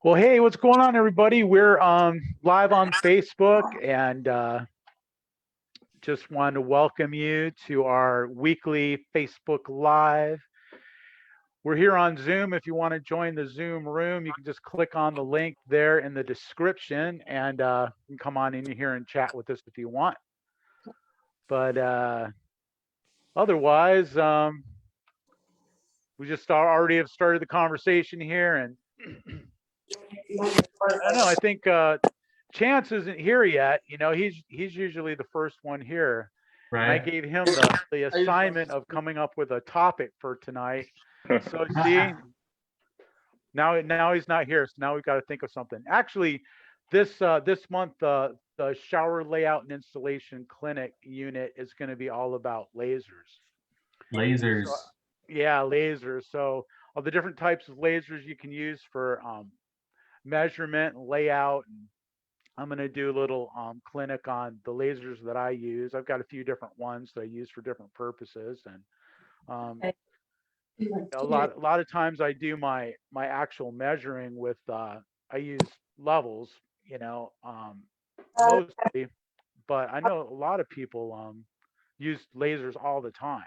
Well, hey, what's going on, everybody? We're live on Facebook and just wanted to welcome you to our weekly Facebook Live. We're here on Zoom. If you want to join the Zoom room, you can just click on the link there in the description and you can come on in here and chat with us if you want. But otherwise, we just already have started the conversation here, and I don't know. I think Chance isn't here yet. You know, he's usually the first one here. And I Right. gave him the assignment of coming up with a topic for tonight. So see, now he's not here. So now we've got to think of something. Actually, this month the shower layout and installation clinic unit is going to be all about lasers. Lasers. So, yeah, lasers. So all the different types of lasers you can use for measurement and layout. And I'm going to do a little clinic on the lasers that I use. I've got a few different ones that I use for different purposes, and a lot of times I do my actual measuring with I use levels, you know, mostly, but I know a lot of people use lasers all the time.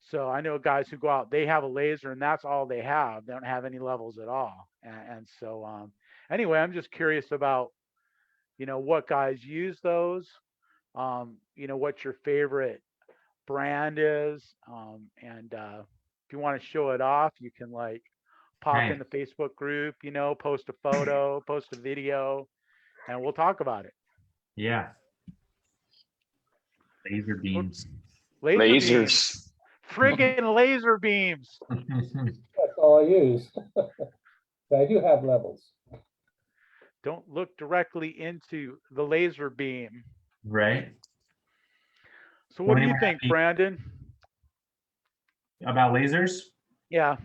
So I know guys who go out, they have a laser and that's all they have. They don't have any levels at all. And so anyway, I'm just curious about, you know, what guys use those, you know, what your favorite brand is. And if you want to show it off, you can like pop in Right. the Facebook group, you know, post a photo, post a video, and we'll talk about it. Yeah. Laser beams. Laser beams, Lasers. friggin' laser beams. That's all I use. But I do have levels. Don't look directly into the laser beam. Right. So what do you Anyone think, have any- Brandon? About lasers? Yeah.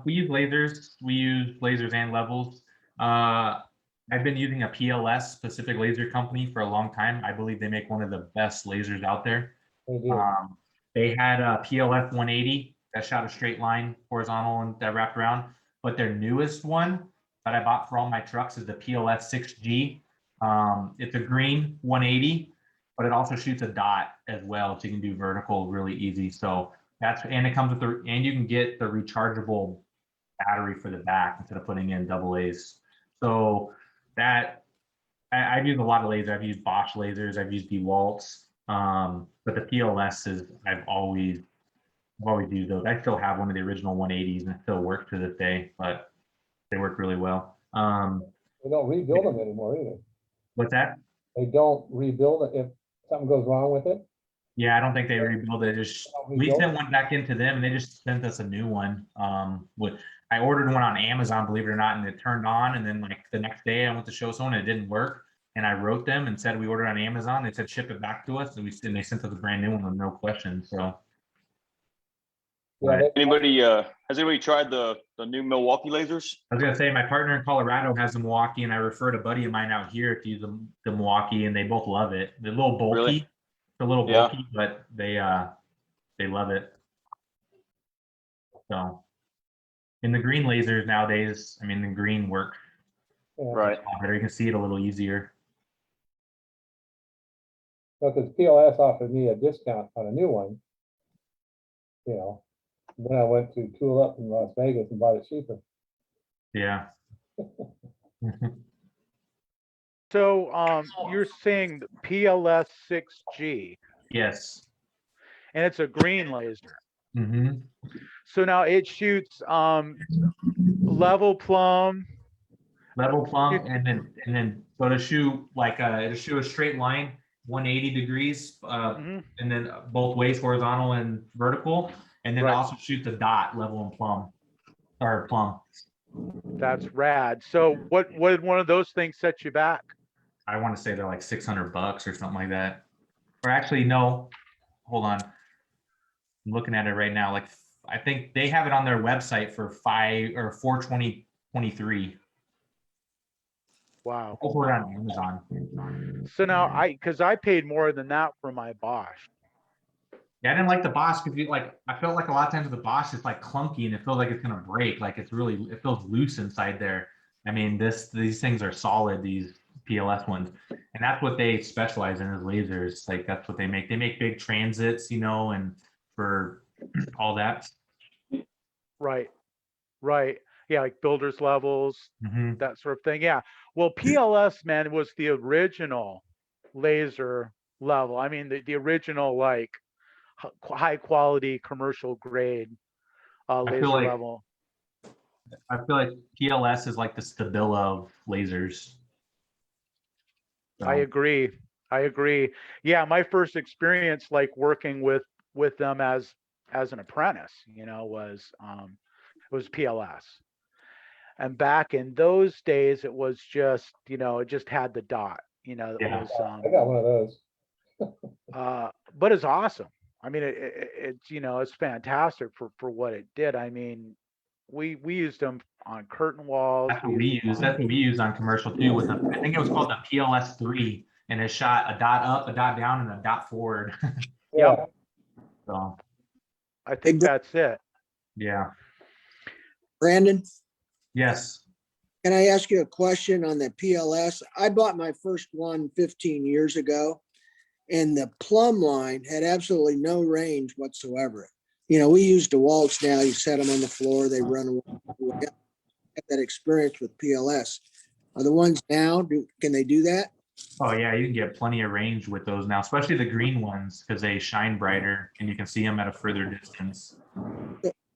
We use lasers. We use lasers and levels. I've been using a PLS, Pacific Laser Company, for a long time. I believe they make one of the best lasers out there. They do. They had a PLF 180 that shot a straight line horizontal and that wrapped around. But their newest one that I bought for all my trucks is the PLS 6G. It's a green 180, but it also shoots a dot as well, so you can do vertical really easy. So and it comes with and you can get the rechargeable battery for the back instead of putting in double A's. So that I've used a lot of lasers. I've used Bosch lasers. I've used DeWalt's. But the PLS is I've always used those. I still have one of the original 180s and it still works to this day, but they work really well. They don't rebuild them anymore either. What's that? They don't rebuild it if something goes wrong with it. Yeah, I don't think they rebuild it. We rebuild sent one back into them and they just sent us a new one. I ordered one on Amazon, believe it or not, and it turned on. And then like the next day I went to show someone, it didn't work. And I wrote them and said we ordered on Amazon. They said ship it back to us, and they sent us a brand new one with no questions. So Yeah, Right. Anybody has anybody tried the new Milwaukee lasers? I was gonna say my partner in Colorado has the Milwaukee, and I referred a buddy of mine out here to use the Milwaukee, and they both love it. They're a little bulky, Really? it's a little Yeah. bulky, but they love it. So, in the green lasers nowadays, I mean the green works yeah. Right. a lot better. You can see it a little easier. Because PLS offered me a discount on a new one. You know, then I went to Tool Up in Las Vegas and bought it cheaper. Yeah. So you're saying the PLS 6G, Yes. and it's a green laser. Mm-hmm. So now it shoots level plumb. Level plumb, and then so to shoot like it'll shoot a straight line 180 degrees Mhm. and then both ways, horizontal and vertical, and then Right. also shoot the dot level and plumb or plumb. That's rad. So what would one of those things set you back? I want to say they're like $600 or something like that. Or actually, no, hold on. I'm looking at it right now. Like I think they have it on their website for $420.23. Wow. Over on Amazon. So now because I paid more than that for my Bosch. Yeah, I didn't like the Bosch because I felt like a lot of times with the Bosch it's like clunky and it feels like it's gonna break. Like it feels loose inside there. I mean, these things are solid, these PLS ones. And that's what they specialize in, is lasers. Like, that's what they make. They make big transits, you know, and for all that. Right. Right. Yeah, like builders levels, Mhm. that sort of thing. Yeah. Well, PLS, man, was the original laser level. I mean, the original like high quality commercial grade I feel laser like level. PLS is like the Stabila of lasers. I So, agree. I agree. Yeah, my first experience like working with them as an apprentice, you know, was PLS. And back in those days, it was just, you know, it just had the dot, you know, it yeah. was, I got one of those. but it's awesome. I mean, it's, you know, it's fantastic for what it did. I mean, we used them on curtain walls. That's We what used we them use. on, That's what we use on commercial too. With I think it was called the PLS3, and it shot a dot up, a dot down, and a dot forward. Yep. Yeah, So I think that's it. yeah. Brandon, Yes. can I ask you a question on the PLS? I bought my first one 15 years ago, and the plumb line had absolutely no range whatsoever. You know, we use DeWalt's now. You set them on the floor, they run away. I have that experience with PLS. Are the ones now, can they do that? Oh yeah, you can get plenty of range with those now, especially the green ones, because they shine brighter and you can see them at a further distance.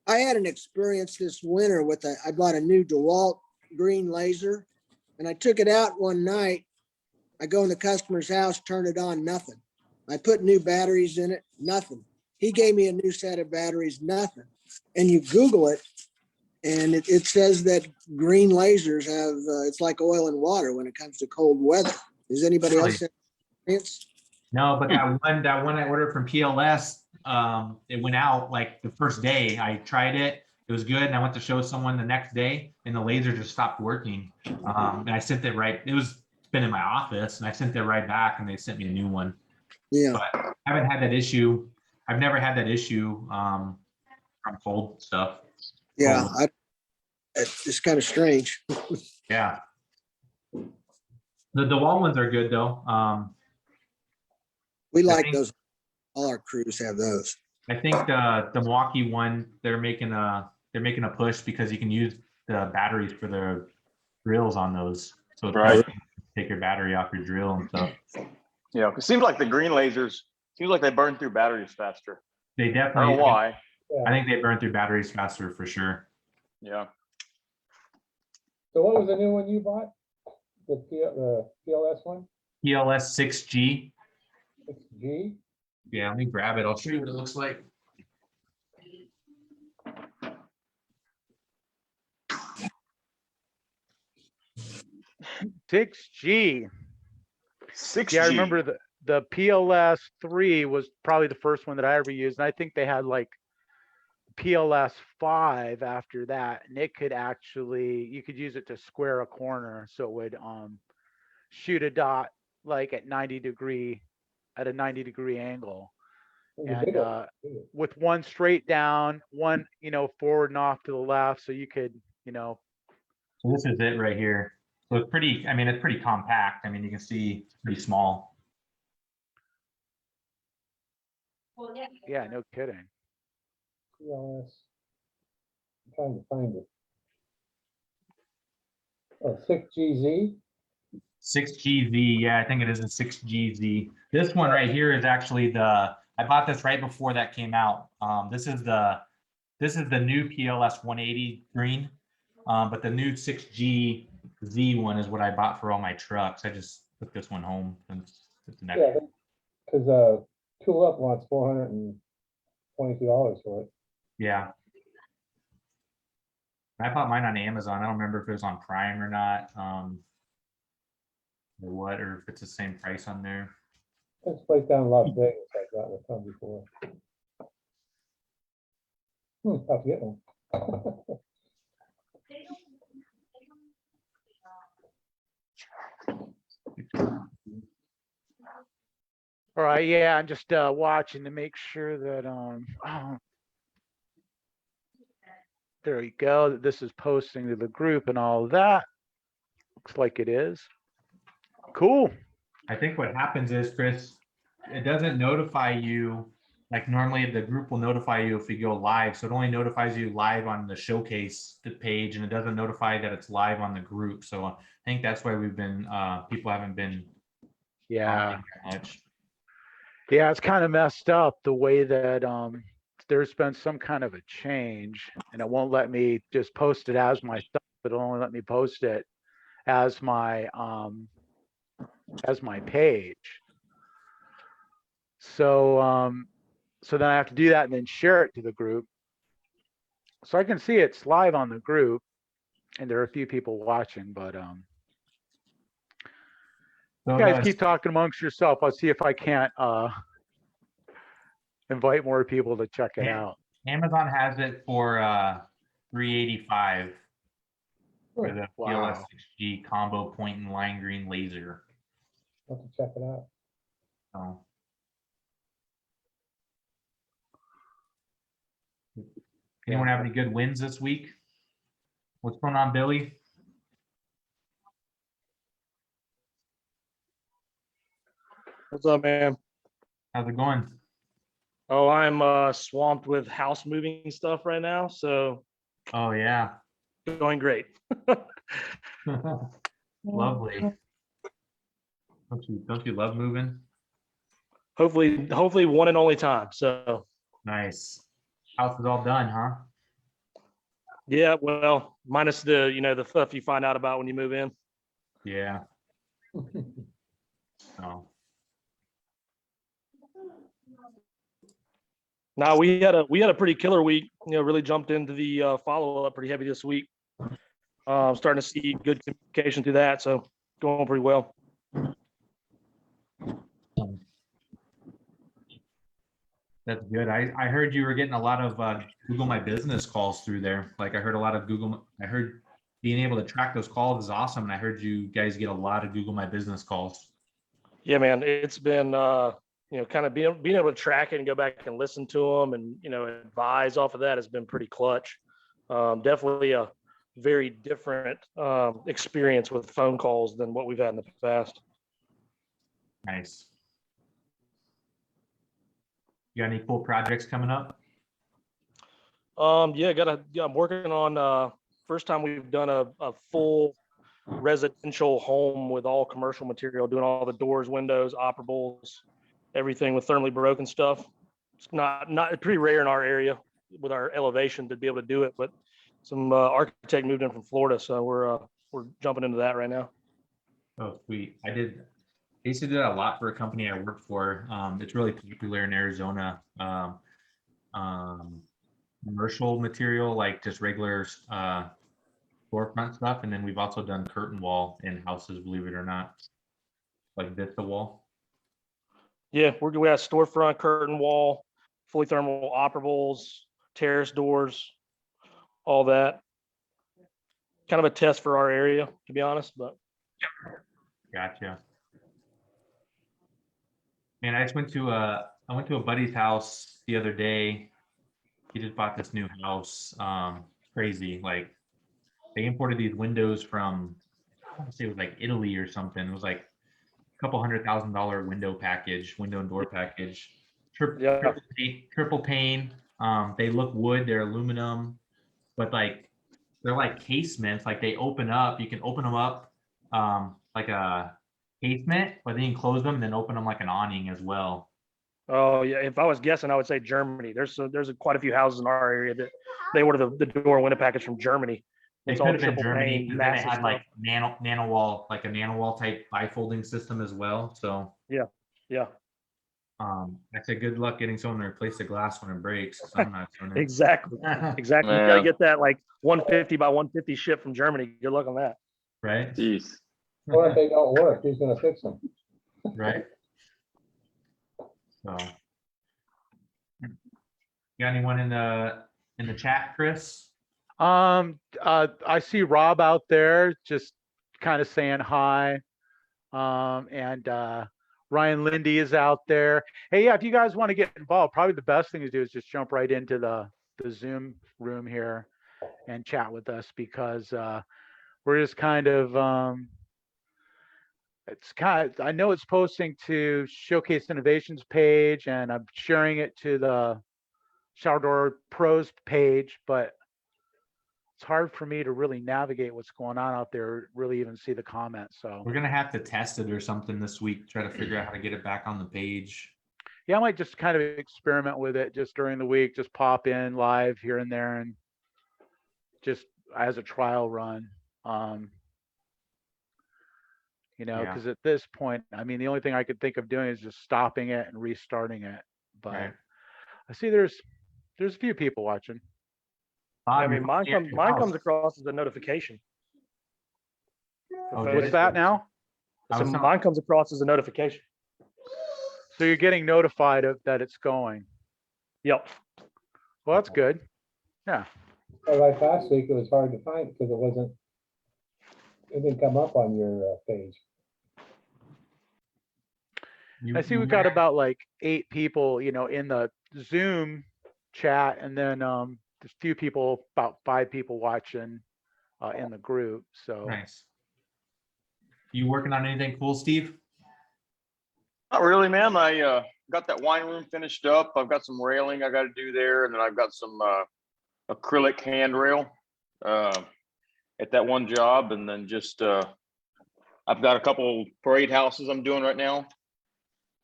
I had an experience this winter with I bought a new DeWalt green laser, and I took it out one night. I go in the customer's house, turn it on, nothing. I put new batteries in it, nothing. He gave me a new set of batteries, nothing. And you Google it, and it says that green lasers have, it's like oil and water when it comes to cold weather. Is anybody Really? else have experience? No, but that one I ordered from PLS, it went out like the first day. I tried it. It was good. And I went to show someone the next day and the laser just stopped working. And I sent it right. It's been in my office and I sent it right back and they sent me a new one. Yeah, But I haven't had that issue. I've never had that issue from cold stuff. yeah. It's kind of strange. Yeah. The DeWalt ones are good though. We I like think- those. All our crews have those. I think the Milwaukee one, they're making a push because you can use the batteries for the drills on those. So it's Right. take your battery off your drill and stuff. Yeah, it seems like the green lasers, seems like they burn through batteries faster. They I don't definitely, know why. I yeah. think they burn through batteries faster for sure. Yeah. So what was the new one you bought? The PLS one, PLS 6G. 6G? Yeah, let me grab it. I'll show you what it looks like. Six G. 6G. Yeah, I remember the PLS 3 was probably the first one that I ever used, and I think they had like PLS 5 after that, and it could actually, you could use it to square a corner, so it would shoot a dot like at a 90 degree angle, It was a and big one, too. with one straight down, one, you know, forward and off to the left, so you could, you know, So this is it right here. So it's pretty, I mean, it's pretty compact. I mean, you can see it's pretty small. yeah, no kidding. PLS. I'm trying to find it. Oh, 6GZ? 6GZ, yeah, I think it is a 6GZ. This one right here is actually I bought this right before that came out. This is the new PLS 180 green, but the new 6GZ one is what I bought for all my trucks. I just took this one home since it's an Yeah, extra. because Tool Up wants $422 for it. Yeah. I bought mine on Amazon. I don't remember if it was on Prime or not, or what, or if it's the same price on there. This place down in Las Vegas, I've gotten it from before. I'll get one. All right, yeah, I'm just watching to make sure that there you go, that this is posting to the group and all of that. Looks like it is. Cool. I think what happens is, Chris, it doesn't notify you, like normally the group will notify you if you go live. So it only notifies you live on the showcase page, and it doesn't notify that it's live on the group. So I think that's why we've been, people haven't been Yeah. on it much. Yeah, it's kind of messed up the way that there's been some kind of a change, and it won't let me just post it as my stuff, but it'll only let me post it as my page. So so then I have to do that and then share it to the group. So I can see it's live on the group, and there are a few people watching, but So you guys the- keep talking amongst yourself. I'll see if I can't invite more people to check it Yeah. out. Amazon has it for $385 for the Wow. PLS 6G combo point and line green laser. Have to check it out. So. Anyone have any good wins this week? What's going on, Billy? What's up, man? How's it going? Oh, I'm swamped with house moving stuff right now, so Oh yeah. going great. Lovely. Don't you love moving? Hopefully one and only time. So Nice. House is all done, huh? yeah, well, minus the the stuff you find out about when you move in. Yeah. Oh. Now we had a pretty killer week. Really jumped into the follow up pretty heavy this week. Starting to see good communication through that, so going pretty well. That's good. I heard you were getting a lot of Google My Business calls through there. Like I heard a lot of I heard being able to track those calls is awesome. And I heard you guys get a lot of Google My Business calls. Yeah, man, it's been kind of being able to track it and go back and listen to them and advise off of that has been pretty clutch. Definitely a very different experience with phone calls than what we've had in the past. Nice. You got any cool projects coming up? Yeah, I'm working on first time we've done a full residential home with all commercial material, doing all the doors, windows, operables, everything with thermally broken stuff. It's not pretty rare in our area with our elevation to be able to do it, but some architect moved in from Florida, so we're jumping into that right now. Oh, sweet. I used to do that a lot for a company I worked for. It's really popular in Arizona. Commercial material, like just regular storefront stuff. And then we've also done curtain wall in houses, believe it or not, like Vista wall. Yeah, we have storefront, curtain wall, fully thermal operables, terrace doors, all that. Kind of a test for our area, to be honest, but Gotcha. Man, I went to a buddy's house the other day. He just bought this new house. Crazy. Like they imported these windows from, I want to say it was like Italy or something. It was like a couple $100,000 window and door package. Triple pane. They look wood, they're aluminum, but like they're like casements. Like they open up, you can open them up like a casement, but then you can close them and then open them like an awning as well. oh yeah, if I was guessing, I would say Germany. There's quite a few houses in our area that they order the door window package from Germany. It It's could all have been triple Germany, pane, because then it massive had like stuff. nano wall, like a nano wall type bifolding system as well. So Yeah. I said good luck getting someone to replace the glass when it breaks. 'Cause I'm not doing it. Exactly. Exactly. You Man. gotta get that like 150 by 150 ship from Germany. Good luck on that. Right, Jeez. Or if they don't work, who's gonna fix them? right. So, got anyone in the chat, Chris? I see Rob out there just kind of saying hi. And Ryan Lindy is out there. Hey, yeah, if you guys want to get involved, probably the best thing to do is just jump right into the Zoom room here and chat with us, because we're we're just kind of, I know it's posting to Showcase Innovations page and I'm sharing it to the Shower Door Pros page, but it's hard for me to really navigate what's going on out there, really even see the comments. So We're gonna have to test it or something this week, try to figure out how to get it back on the page. yeah, I might just kind of experiment with it just during the week, just pop in live here and there and just as a trial run. You know, Yeah. because at this point, I mean, the only thing I could think of doing is just stopping it and restarting it. But Right. I see there's a few people watching. I Bob, mean, you're mine looking at comes, your mine house. comes across as a notification. Oh, For did What's it? that now? I So was mine comes across as a notification. So you're getting notified of that it's going. Yep. Well, that's good. Yeah. Well, like last week, it was hard to find because it didn't come up on your page. I see we've got about like 8 people, you know, in the Zoom chat, and then there's a few people, about 5 people watching in the group. So Nice. You working on anything cool, Steve? Not really, man. I got that wine room finished up. I've got some railing I got to do there, and then I've got some acrylic handrail at that one job, and then just I've got a couple parade houses I'm doing right now.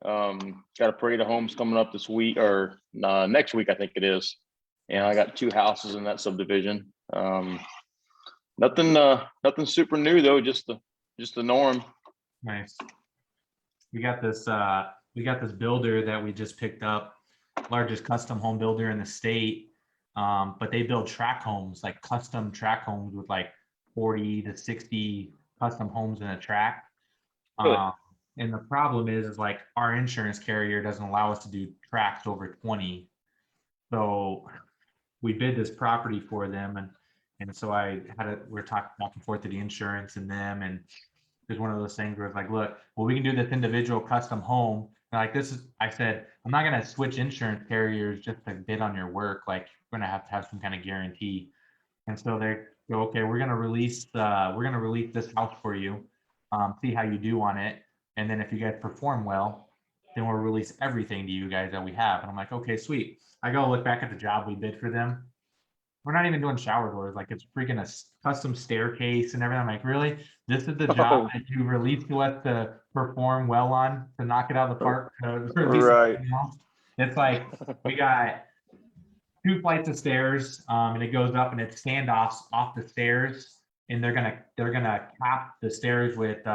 Got a parade of homes coming up this week or next week, I think it is, and I got 2 houses in that subdivision. Nothing super new though, just the norm. Nice. We got this builder that we just picked up, largest custom home builder in the state. But they build track homes, like custom track homes with like 40 to 60 custom homes in a track. Really? And the problem is like our insurance carrier doesn't allow us to do tracks over 20. So we bid this property for them, and so we're talking back and forth to the insurance and them, and it's one of those things where it's like, look, well, we can do this individual custom home. And like I said, I'm not gonna switch insurance carriers just to bid on your work. Like we're gonna have to have some kind of guarantee. And so they go, okay, we're gonna release this house for you, see how you do on it, and then if you guys perform well, then we'll release everything to you guys that we have. And I'm like, okay, sweet. I go look back at the job we bid for them. We're not even doing shower doors. Like it's freaking a custom staircase and everything. I'm like, really? This is the job that you released to us to perform well on, to knock it out of the park? Right. It's like we got 2 flights of stairs, and it goes up and it's standoffs off the stairs, and they're gonna cap the stairs with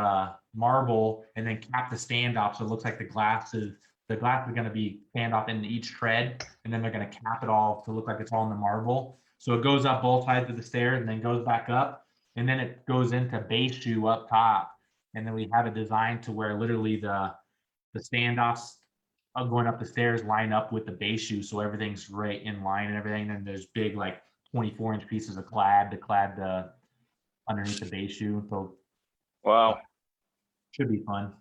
marble and then cap the standoff so it looks like the glass is gonna be standoff in each tread, and then they're gonna cap it all to look like it's all in the marble. So it goes up both sides of the stairs and then goes back up, and then it goes into base shoe up top, and then we have it designed to where literally the standoffs going up the stairs line up with the base shoe, so everything's right in line and everything. And there's big like 24-inch pieces of clad to clad the underneath the base shoe. So Wow. should be fun.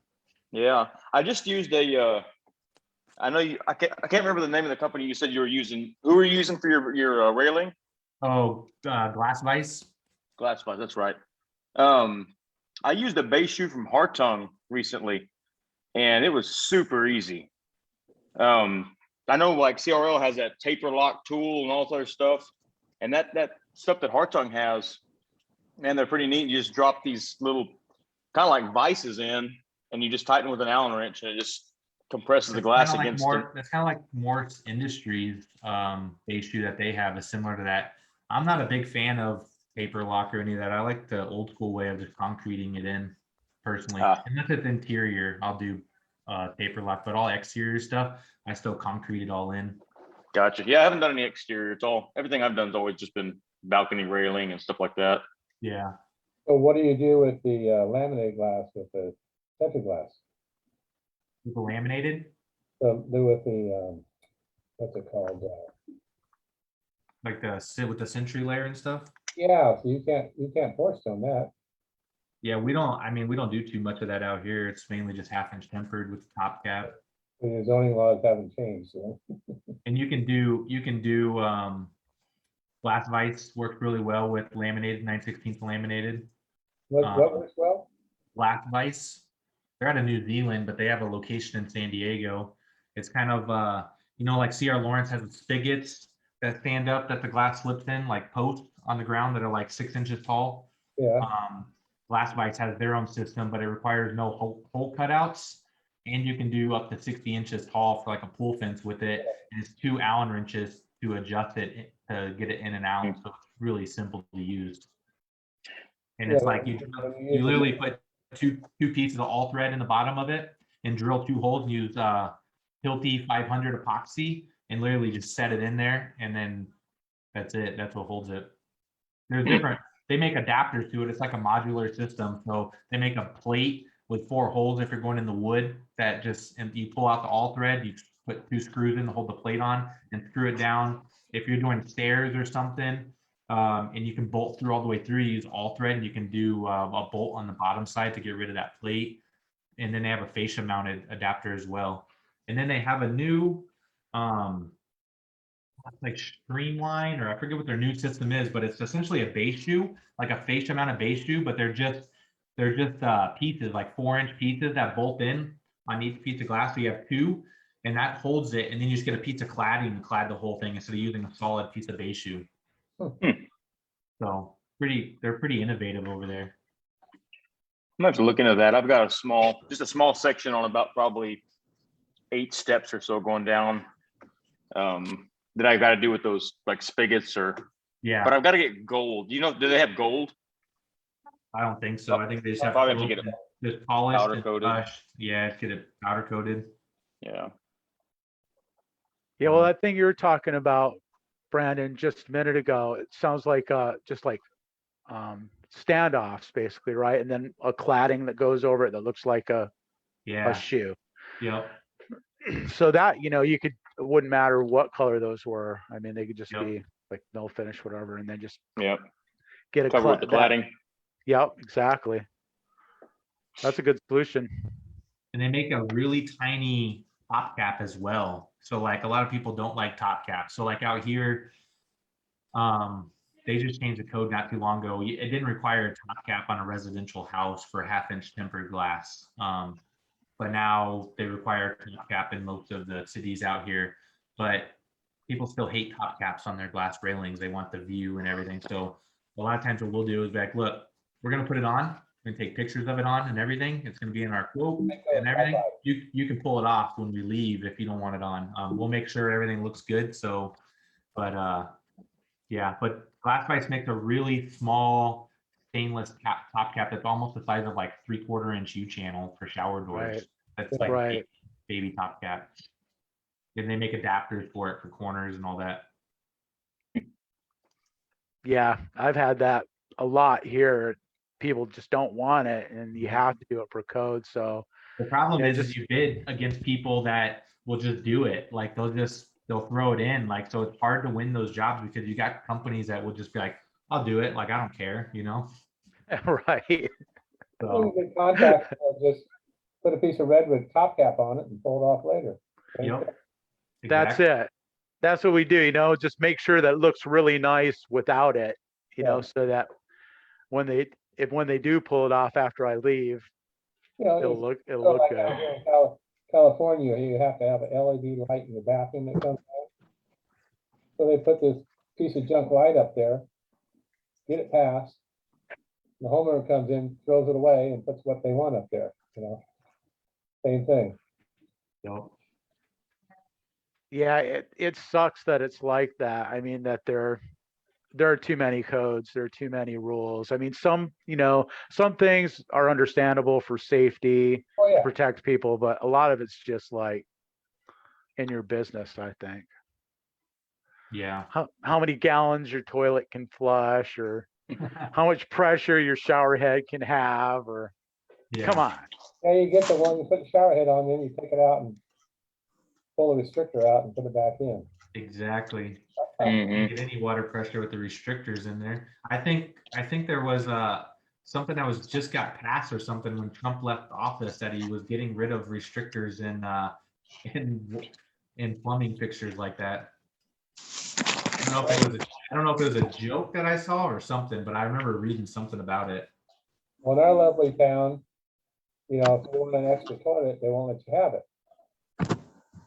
Yeah, I just used I know I can't remember the name of the company you said you were using. Who were you using for your railing? Oh, Glass Vice. Glass Vice, that's right. I used a base shoe from Hartung recently, and it was super easy. I know like CRL has that taper lock tool and all this other stuff, and that stuff that Hartung has, man, they're pretty neat. You just drop these little kind of like vices in, and you just tighten with an Allen wrench, and it just compresses the glass against it. That's kind of like Morse Industries base shoe that they have is similar to that. I'm not a big fan of paper lock or any of that. I like the old school way of just concreting it in personally. Unless it's interior, I'll do paper lock, but all exterior stuff, I still concrete it all in. Gotcha. Yeah, I haven't done any exterior. Everything I've done has always just been balcony railing and stuff like that. Yeah. So what do you do with the laminated glass with the Tetra glass? People laminated. So do with the what's it called? Like with the Century layer and stuff. Yeah, so you can't force on that. Yeah, we don't do too much of that out here. It's mainly just 1/2-inch tempered with the top cap. So your zoning laws haven't changed, so. And you can do Glass Vice works really well with laminated, 9/16 laminated. What works well? Black Vice. They're out of New Zealand, but they have a location in San Diego. It's kind of, like C.R. Lawrence has spigots that stand up that the glass slips in, like posts on the ground that are like 6 inches tall. Yeah, Glass Vice has their own system, but it requires no hole cutouts. And you can do up to 60 inches tall for like a pool fence with it. And it's 2 Allen wrenches to adjust it to get it in and out. So it's really simple to use. And it's Yeah, like when you you use literally put two pieces of all thread in the bottom of it and drill 2 holes and use Hilti 500 epoxy and literally just set it in there, and then that's it. That's what holds it. There's different. They make adapters to it. It's like a modular system. So they make a plate with 4 holes if you're going in the wood that just, and you pull out the all thread, you put 2 screws in to hold the plate on and screw it down. If you're doing stairs or something, and you can bolt through all the way through, you use all thread, and you can do a bolt on the bottom side to get rid of that plate. And then they have a fascia mounted adapter as well. And then they have a new, like Streamline, or I forget what their new system is, but it's essentially a base shoe, like a fascia mounted base shoe, but they're just pieces, like 4-inch pieces that bolt in on each piece of glass. So you have 2, and that holds it, and then you just get a piece of cladding to clad the whole thing instead of using a solid piece of base shoe. So they're pretty innovative over there. I'm gonna have to look into that. I've got just a small section on about probably 8 steps or so going down. That I've got to do with those like spigots Yeah, but I've got to get gold. Do they have gold? I don't think so. I think they just have Probably have to to get it just polished powder and coated. brushed. Yeah, get it powder coated. Yeah. Yeah, well, that thing you were talking about, Brandon, just a minute ago, it sounds like just like standoffs basically, right? And then a cladding that goes over it that looks like a Yeah. shoe. Yep. So that, it wouldn't matter what color those were. I mean, they could just Yep. be like no finish, whatever, and then just Yep. get a Cover with the cladding. Yep, exactly. That's a good solution. And they make a really tiny top cap as well. So like a lot of people don't like top caps. So like out here, they just changed the code not too long ago. It didn't require a top cap on a residential house for 1/2-inch tempered glass. But now they require a top cap in most of the cities out here. But people still hate top caps on their glass railings. They want the view and everything. So a lot of times what we'll do is be like, look, we're gonna put it on. We're gonna take pictures of it on and everything. It's gonna be in our quote and everything. You can pull it off when we leave if you don't want it on. We'll make sure everything looks good. So, but yeah, but Glass Vice makes a really small stainless top cap that's almost the size of like 3/4-inch U-channel for shower doors. Right. That's like Right. baby top cap. And they make adapters for it for corners and all that. Yeah, I've had that a lot here. People just don't want it, and you have to do it for code. So The problem Yeah, is you bid against people that will just do it. Like they'll throw it in. Like, so it's hard to win those jobs because you got companies that will just be like, I'll do it. Like, I don't care, right. So, the contract, just put a piece of redwood top cap on it and pull it off later. yep. That's exactly. it. That's what we do, just make sure that it looks really nice without it, Yeah. so that when they do pull it off after I leave, it'll look So good. like out here in California, you have to have an LED light in your bathroom that comes on. So they put this piece of junk light up there, get it passed. The homeowner comes in, throws it away and puts what they want up there, Same thing. Yep. Yeah, it sucks that it's like that. I mean, that there are too many codes, there are too many rules. I mean, some things are understandable for safety, Oh, yeah. protect people, but a lot of it's just like in your business, I think. Yeah. How many gallons your toilet can flush, or how much pressure your shower head can have, or Yeah. come on. Yeah, you get the one, you put the shower head on, then you take it out and pull the restrictor out and put it back in. Exactly. Mhm. Get any water pressure with the restrictors in there. I think there was something that was just got passed or something when Trump left office, that he was getting rid of restrictors in plumbing fixtures like that. I don't know if it was a joke that I saw or something, but I remember reading something about it. Well, in our lovely town, you know, if you want an extra toilet, they won't let you have it.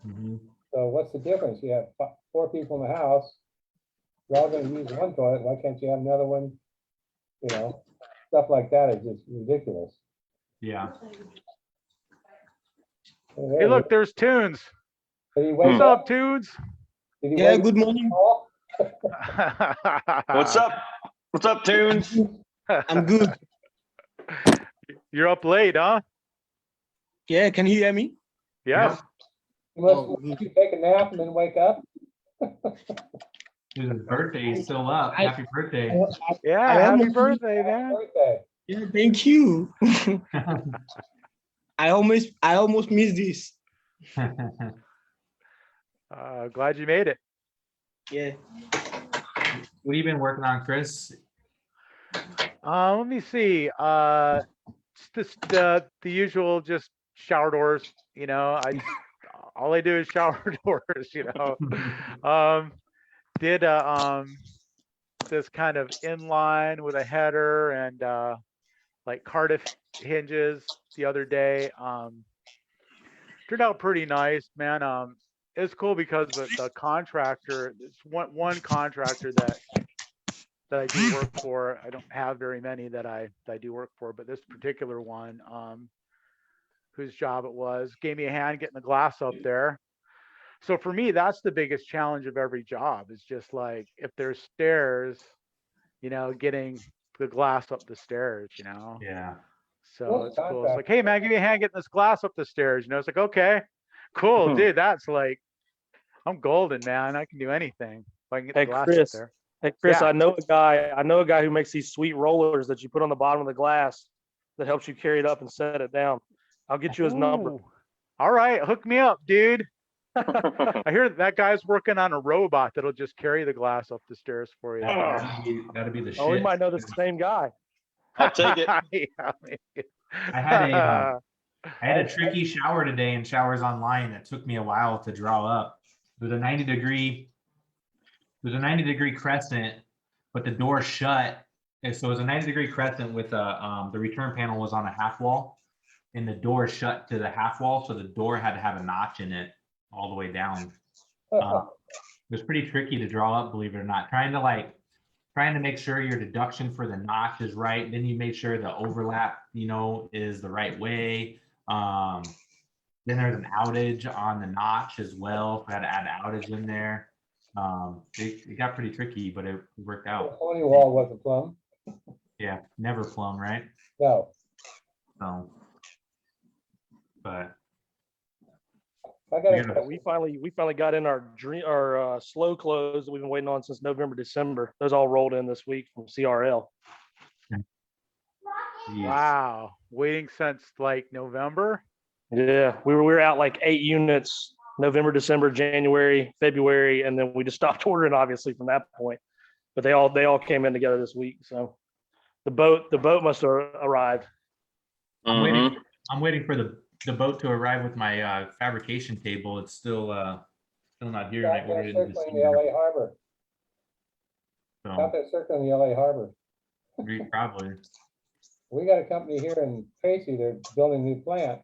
Mhm. So what's the difference? You have 4 people in the house. You're all gonna use one toilet. Why can't you have another one? You know, stuff like that is just ridiculous. Yeah. Hey, look, there's Tunes. Did he wake What's up? up, Tunes? Did he Yeah, wake good morning. up? What's up? What's up, Tunes? I'm good. You're up late, huh? Yeah, can you hear me? Yes. You must Oh, good. you take a nap and then wake up? His birthday is still up. I- Happy birthday. Yeah. I Happy almost- birthday, man. Birthday. Yeah, thank you. I almost missed this. Glad you made it. Yeah. What have you been working on, Chris? Let me see. Just the usual, just shower doors. You know, all I do is shower doors. You know, did this kind of inline with a header and like Cardiff hinges the other day. Turned out pretty nice, man. It's cool because the contractor, it's one contractor that I do work for. I don't have very many that I do work for, but this particular one, whose job it was, gave me a hand getting the glass up there. So for me, that's the biggest challenge of every job, is just like if there's stairs, you know, getting the glass up the stairs, you know. Yeah. So Most it's cool. It's like, hey man, give me a hand getting this glass up the stairs. You know, it's like, okay, cool, dude. That's like, I'm golden, man. I can do anything if I can get Hey, the glass up Chris. there. Hey, Chris, Yeah. I know a guy who makes these sweet rollers that you put on the bottom of the glass that helps you carry it up and set it down. I'll get you his number. Ooh. All right, hook me up, dude. I hear that guy's working on a robot that'll just carry the glass up the stairs for you. That'd be the shit. Oh, we might know the same guy. I'll take it. Yeah, maybe. I had a tricky shower today in Showers Online that took me a while to draw up. It was a 90-degree crescent, but the door shut. And so it was a 90-degree crescent with the return panel was on a half wall, and the door shut to the half wall, so the door had to have a notch in it all the way down. It was pretty tricky to draw up, believe it or not. Trying to make sure your deduction for the notch is right. Then you make sure the overlap, you know, is the right way. Then there's an outage on the notch as well. We had to add outage in there. It got pretty tricky, but it worked out. Tony wall wasn't plumb. Yeah, never plumb, right? No. So, but I got Yeah. a We finally got in our slow close that we've been waiting on since November, December. Those all rolled in this week from CRL. geez. Wow, waiting since like November. Yeah, we were out like 8 units, November, December, January, February, and then we just stopped ordering obviously from that point. But they all came in together this week. So the boat must have arrived. I'm Mhm. waiting for the boat to arrive with my fabrication table. It's still not here, and I out there ordered it in circling the December. LA Harbor. Out So there circling the LA Harbor. probably. We got a company here in Tracy, they're building a new plant.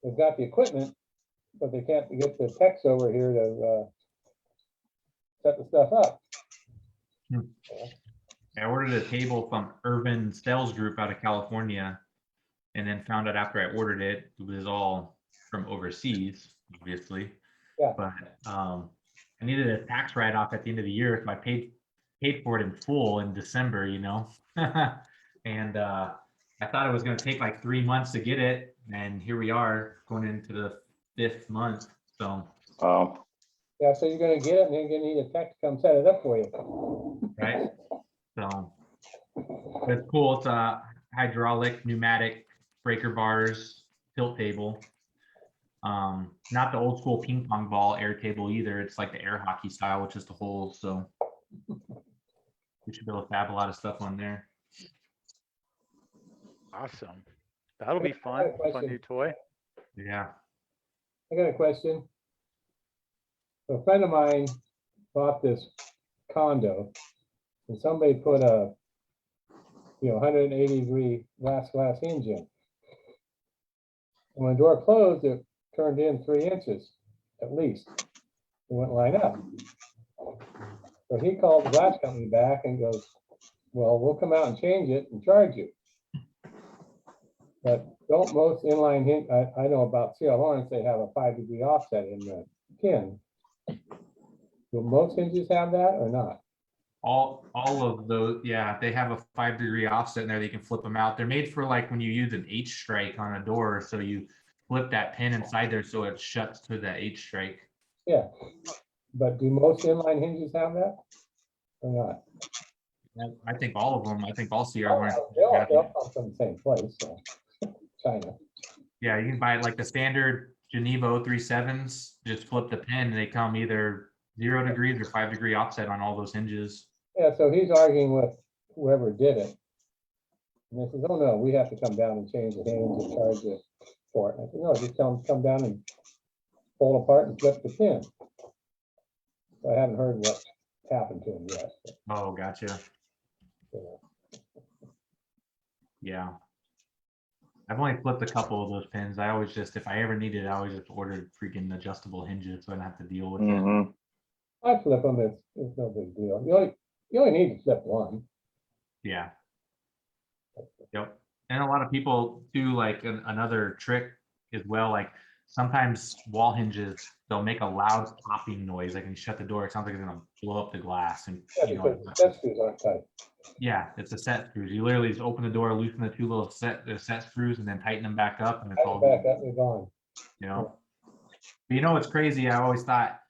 They've got the equipment, but they can't get the techs over here to set the stuff up. I ordered a table from Urban Sales Group out of California, and then found out after I ordered it, it was all from overseas, obviously. Yeah. But I needed a tax write-off at the end of the year, so I paid for it in full in December, you know. And I thought it was going to take like 3 months to get it, and here we are going into the 5th month. So Yeah, so you're gonna get it and then you're gonna need a tech to come set it up for you. right, so but it's cool. It's a hydraulic, pneumatic breaker bars, tilt table. Not the old school ping pong ball air table either. It's like the air hockey style, which is the holes. So we should be able to fab a lot of stuff on there. Awesome. That'll be fun. Fun new toy. Yeah. I got a question. A friend of mine bought this condo and somebody put a 180-degree glass hinge in. And when the door closed, it turned in 3 inches at least. It wouldn't line up. So he called the glass company back and goes, well, we'll come out and change it and charge you. But don't most inline hinge, I know about C.L. Lawrence, they have a 5-degree offset in the pin. Do most hinges have that or not? All of those, yeah, they have a 5-degree offset in there. They can flip them out. They're made for like when you use an H strike on a door. So you flip that pin inside there so it shuts to the H strike. Yeah. But do most inline hinges have that or not? I think all of them. I think all CR ones. They'll come from the same place, so China. Yeah, you can buy like the standard Geneva 037s. Just flip the pin, and they come either 0 degrees or 5-degree offset on all those hinges. Yeah, so he's arguing with whoever did it. And they says, oh no, we have to come down and change the hinge and charge you for it. I said, no, just tell them to come down and pull apart and flip the pin. So I haven't heard what happened to him yet. But, Oh, gotcha. you know. Yeah. I've only flipped a couple of those pins. I always just, if I ever needed it, I always just ordered freaking adjustable hinges so I don't have to deal with it. Mhm. I flip them, it's no big deal. You only need to flip one. Yeah. Yep. And a lot of people do like another trick as well. Like sometimes wall hinges, they'll make a loud popping noise. Like when you shut the door, it sounds like it's gonna blow up the glass. And Yeah, you know, because the set screws aren't tight. yeah, it's a set screws. You literally just open the door, loosen the 2 little set screws, and then tighten them back up, and it's all Back up, they're gone. you know. But you know what's crazy? I always thought,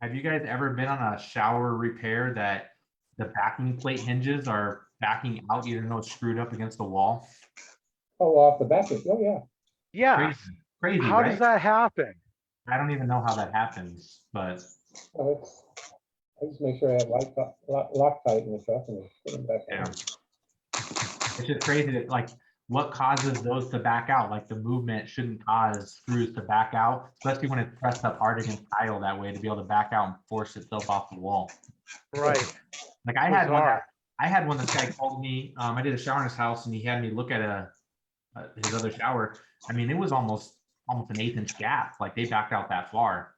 have you guys ever been on a shower repair that the backing plate hinges are backing out even though it's screwed up against the wall? Oh, off the back, oh, yeah. Yeah. Crazy, How right? does that happen? I don't even know how that happens, but Oh, I just make sure I have Loctite in the truck and put them back yeah. on. It's just crazy that like what causes those to back out? Like the movement shouldn't cause screws to back out, especially when it's pressed up hard against tile that way to be able to back out and force itself off the wall. Right. Like I had one. Bizarre. I had one. This guy called me. I did a shower in his house, and he had me look at his other shower. I mean, it was almost an 1/8-inch gap. Like they backed out that far.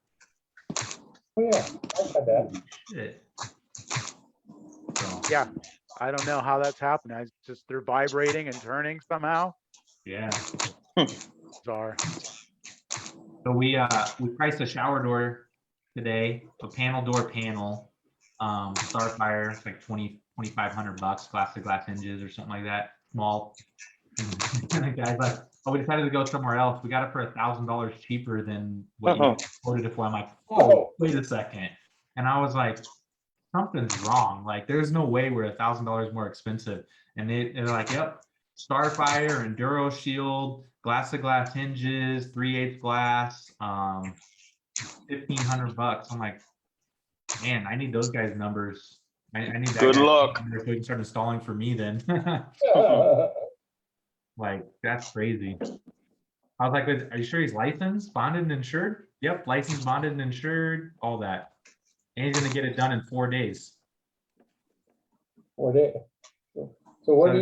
Oh, yeah, I've had that. Shit. So, Yeah. I don't know how that's happening. It's just they're vibrating and turning somehow. yeah. Bizarre. So we priced a shower door today, a panel door panel, Starfire, it's like $2,500, glass to glass hinges or something like that, small. And the guy's like, oh, we decided to go somewhere else. We got it for $1,000 cheaper than what you quoted it for. I'm like, oh, wait a second. And I was like, something's wrong. Like, there's no way we're $1,000 more expensive. And they're like, yep, Starfire, Enduro Shield, glass to glass hinges, 3/8 glass, $1,500. I'm like, man, I need those guys' numbers. I need that. Good guy's luck. numbers so we can start installing for me then. Like, that's crazy. I was like, are you sure he's licensed, bonded, and insured? Yep, licensed, bonded, and insured, all that. And he's gonna get it done in 4 days. 4 days. So where do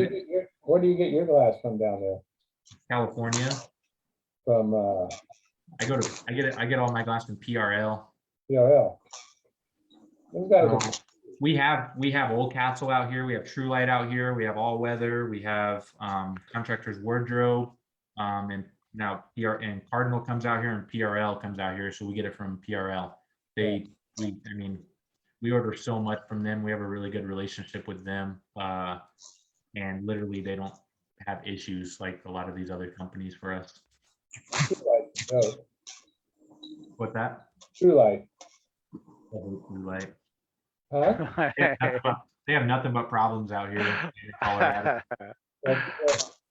you get your glass from down there? California. From I get all my glass from PRL. PRL? Those guys are- We have Old Castle out here. We have True Light out here. We have All Weather. We have Contractor's Wardrobe. And now Cardinal comes out here and PRL comes out here. So we get it from PRL. We order so much from them. We have a really good relationship with them. And literally they don't have issues like a lot of these other companies for us. True Light, no, What's that? True Light, True Light. huh? They have nothing but problems out here in Colorado.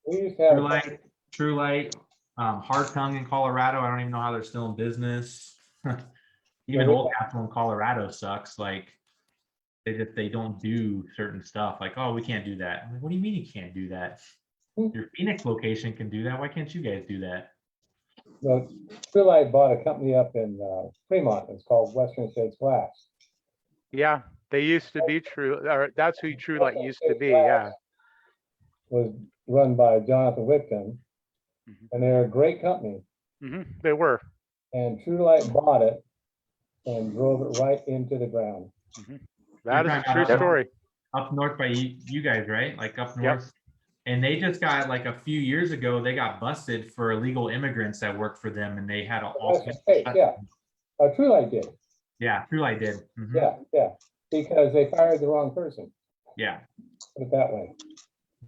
We used to have. True Light, Hard Tongue in Colorado. I don't even know how they're still in business. Even Old Castle in Colorado sucks. Like they don't do certain stuff. Like, oh, we can't do that. I'm like, what do you mean you can't do that? Your Phoenix location can do that. Why can't you guys do that? No, True Light bought a company up in Fremont. It's called Western States Glass. Yeah, they used to be True, or that's who True Light used to be. Yeah. was run by Jonathan Whitcomb, Mhm. and they're a great company. They were. And True Light bought it and drove it right into the ground. That is a true Yep. story. Up north by you guys, right? Like up Yep. north. And they just got, like, a few years ago, they got busted for illegal immigrants that worked for them, and they had all. That's the case, yeah. True Light did, Yeah, True Light did. Mhm. yeah, because they fired the wrong person, Yeah. put it that way.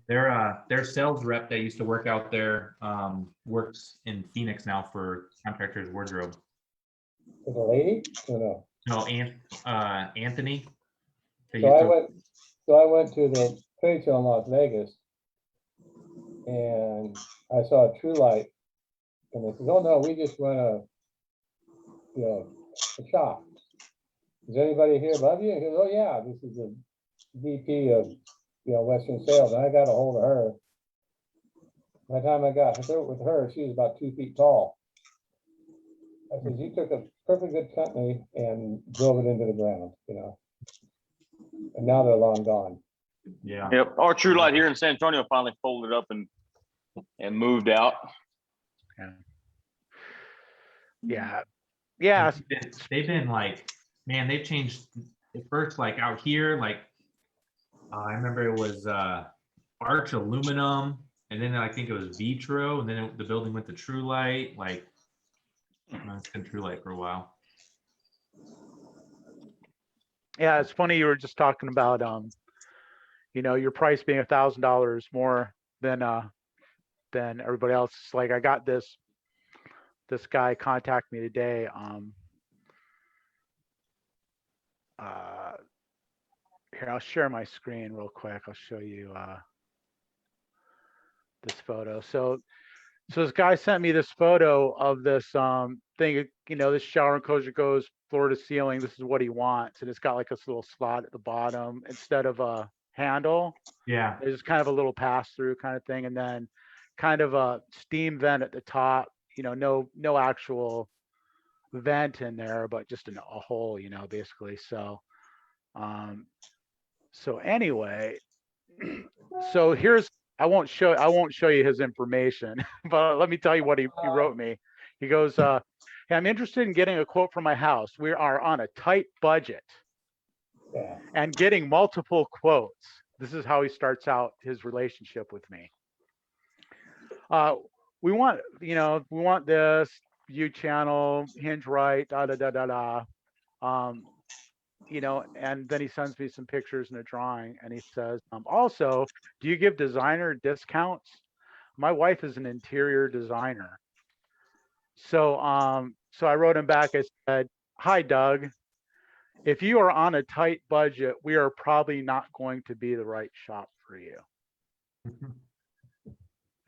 Their sales rep that used to work out there, works in Phoenix now for Contractors Wardrobe. Was it a lady? No. No, Anthony. They So used I to- went, to the trade show in Las Vegas. And I saw True Light. And they said, oh no, we just run a shop. Is anybody here above you? He goes, oh yeah, this is the VP of, Western Sales. And I got a hold of her. By the time I got with her, she was about 2 feet tall. I said, you took a perfect good company and drove it into the ground, And now they're long gone. Yeah. Yep, our True Light here in San Antonio finally folded up and moved out. Yeah. Yeah. They've been like, man, they've changed at first, like out here, like, I remember it was Arch Aluminum, and then I think it was Vitro, and then the building went to True Light. Like, it's been True Light for a while. Yeah. It's funny. You were just talking about, your price being $1,000 more than everybody else. It's like I got this guy contact me today. Here, I'll share my screen real quick. I'll show you this photo. So this guy sent me this photo of this thing, this shower enclosure goes floor to ceiling. This is what he wants. And it's got like this little slot at the bottom instead of a handle. Yeah. There's just kind of a little pass through kind of thing. And then kind of a steam vent at the top, no actual vent in there, but just a hole, basically. So, anyway, so I won't show you his information, but let me tell you what he wrote me. He goes, hey, I'm interested in getting a quote for my house. We are on a tight budget Yeah. and getting multiple quotes. This is how he starts out his relationship with me. We want this view channel, hinge right, da da da da da. And then he sends me some pictures and a drawing, and he says, also, do you give designer discounts? My wife is an interior designer. So I wrote him back. I said, hi, Doug. If you are on a tight budget, we are probably not going to be the right shop for you.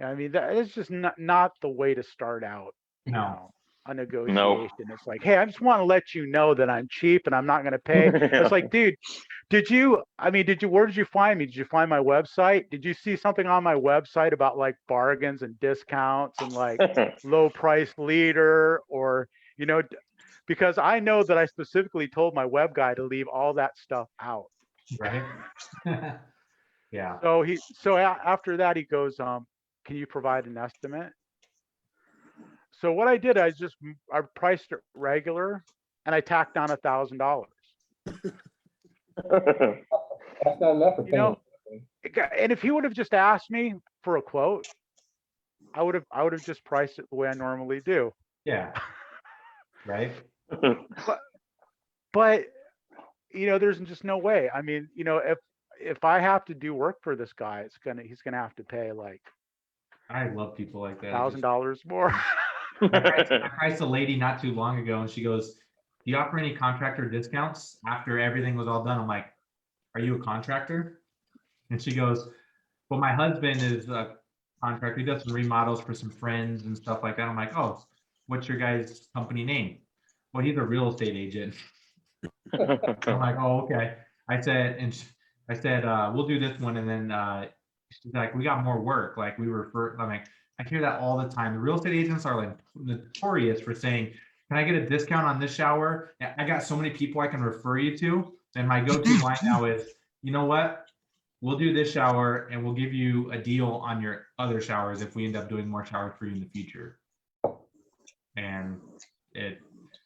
I mean, that is just not the way to start out. No. A negotiation. It's like, hey, I just want to let you know that I'm cheap and I'm not going to pay. It's like, dude, where did you find me? Did you find my website? Did you see something on my website about like bargains and discounts and like low price leader or, because I know that I specifically told my web guy to leave all that stuff out. Right. Yeah. So after that, he goes, can you provide an estimate? So what I did, I priced it regular and I tacked on $1,000. That's not enough for paying. And if he would have just asked me for a quote, I would have just priced it the way I normally do. Yeah. Right. But there's just no way. I mean, if I have to do work for this guy, he's gonna have to pay like I love people like that. $1,000 more. I priced a lady not too long ago, and she goes, "Do you offer any contractor discounts after everything was all done?" I'm like, "Are you a contractor?" And she goes, "Well, my husband is a contractor. He does some remodels for some friends and stuff like that." I'm like, "Oh, what's your guys' company name?" "Well, he's a real estate agent." I'm like, "Oh, okay." I said, "We'll do this one," and then she's like, "We got more work." Like we refer. I'm like, I hear that all the time. The real estate agents are like notorious for saying, "Can I get a discount on this shower? I got so many people I can refer you to." And my go-to line now is, "You know what? we'll do this shower and we'll give you a deal on your other showers if we end up doing more showers for you in the future. And it,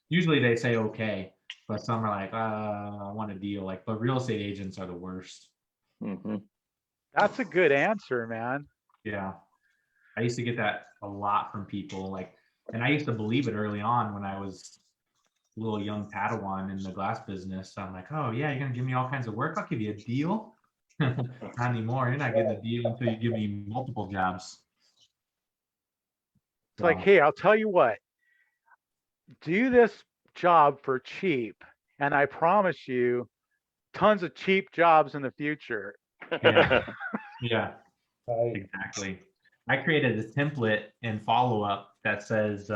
usually they say okay, but some are like, I want a deal. Like, but real estate agents are the worst. Mhm. That's a good answer, man. Yeah. I used to get that a lot from people, like, and I used to believe it early on when I was a little young Padawan in the glass business. I'm like, oh yeah, you're gonna give me all kinds of work. I'll give you a deal. Not anymore. You're not getting a deal until you give me multiple jobs. It's like, hey, I'll tell you what, do this job for cheap, and I promise you tons of cheap jobs in the future. Yeah. Yeah, Right. exactly. I created a template in follow-up that says,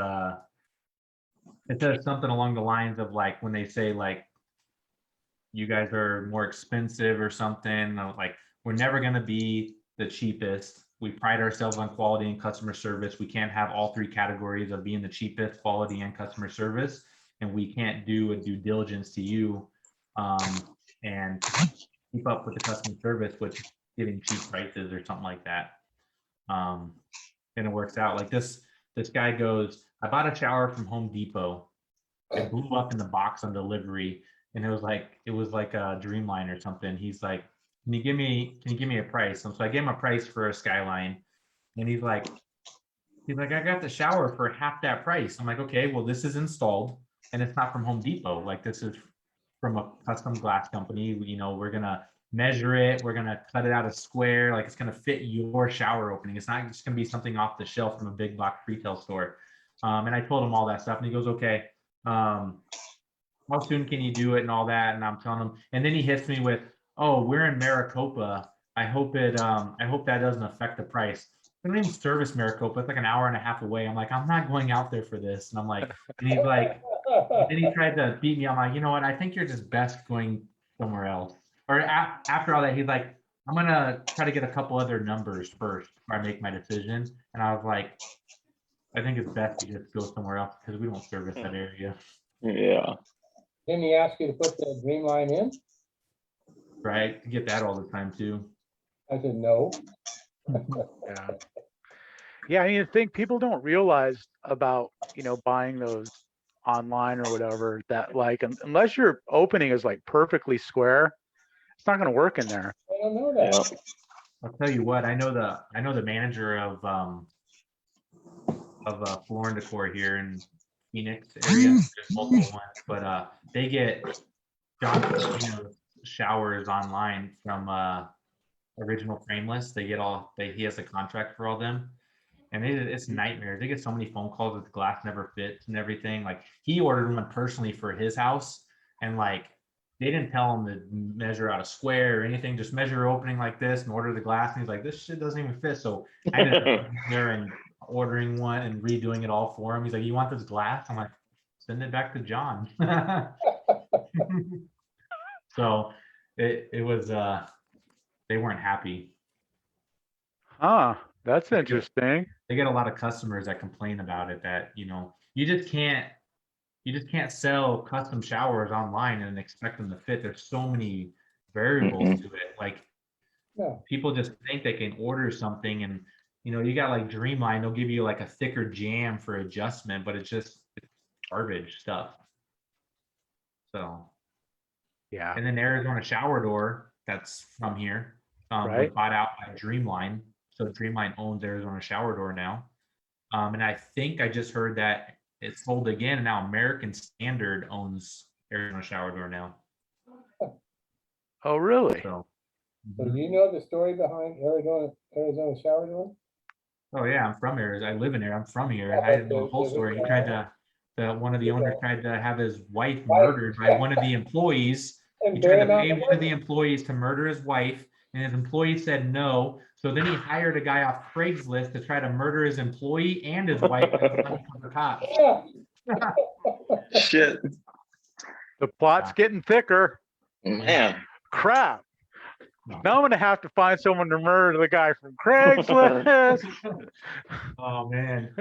it says something along the lines of like, when they say like, you guys are more expensive or something, like, we're never gonna be the cheapest. We pride ourselves on quality and customer service. We can't have all three categories of being the cheapest, quality and customer service. And we can't do a due diligence to you and keep up with the customer service with giving cheap prices or something like that. And it works out like this. This guy goes, I bought a shower from Home Depot. It blew up in the box on delivery, and it was like a Dreamline or something. He's like, can you give me a price? And so I gave him a price for a Skyline, and he's like, I got the shower for half that price. I'm like, okay, well, this is installed and it's not from Home Depot. Like, this is from a custom glass company. You know, we're gonna measure it, we're gonna cut it out a square, like it's gonna fit your shower opening. It's not just gonna be something off the shelf from a big box retail store. And I told him all that stuff, and he goes, okay, how soon can you do it and all that? And I'm telling him, and then he hits me with, oh, we're in Maricopa. I hope that doesn't affect the price. I don't even service Maricopa. It's like an hour and a half away. I'm like, I'm not going out there for this. And I'm like, and he's like, then he tried to beat me. I'm like, you know what? I think you're just best going somewhere else. Or after all that, he's like, I'm gonna try to get a couple other numbers first before I make my decision. And I was like, I think it's best to just go somewhere else because we don't service that area. Yeah. Didn't he ask you to put the Dreamline in? Right? You get that all the time too. I said, no. Yeah. Yeah, I mean, the thing people don't realize about, buying those online or whatever, that like, unless your opening is like perfectly square, it's not gonna work in there. I don't know that. I'll tell you what, I know the manager of Floor and Decor here in Phoenix area. There's multiple ones, but they get John Casino's showers online from Original Frameless. He has a contract for all them, and it's nightmare. They get so many phone calls that the glass never fits and everything. Like, he ordered one personally for his house, and like, they didn't tell him to measure out a square or anything, just measure opening like this and order the glass. And he's like, this shit doesn't even fit. So I ended up there and ordering one and redoing it all for him. He's like, you want this glass? I'm like, send it back to John. So it was, they weren't happy. Huh, that's interesting. They get a lot of customers that complain about it, that, you just can't sell custom showers online and expect them to fit. There's so many variables to it. Like, Yeah. people just think they can order something and, you got like Dreamline, they'll give you like a thicker jam for adjustment, but it's garbage stuff. So, Yeah. and then Arizona Shower Door, that's from here, was Right. bought out by Dreamline. So Dreamline owns Arizona Shower Door now. And I think I just heard that it's sold again, and now American Standard owns Arizona Shower Door now. Oh, really? So, So do you know the story behind Arizona Shower Door? oh yeah, I'm from Arizona. I live in here. I'm from here. And I didn't know the whole story. He tried to, one of the owners tried to have his wife murdered by one of the employees. He And tried to burn out pay the one of the employees to murder his wife, and his employee said no. So then he hired a guy off Craigslist to try to murder his employee and his wife and his money from the cops. Yeah. Shit. The plot's getting thicker. Man. Crap. Now I'm gonna have to find someone to murder the guy from Craigslist. Oh man.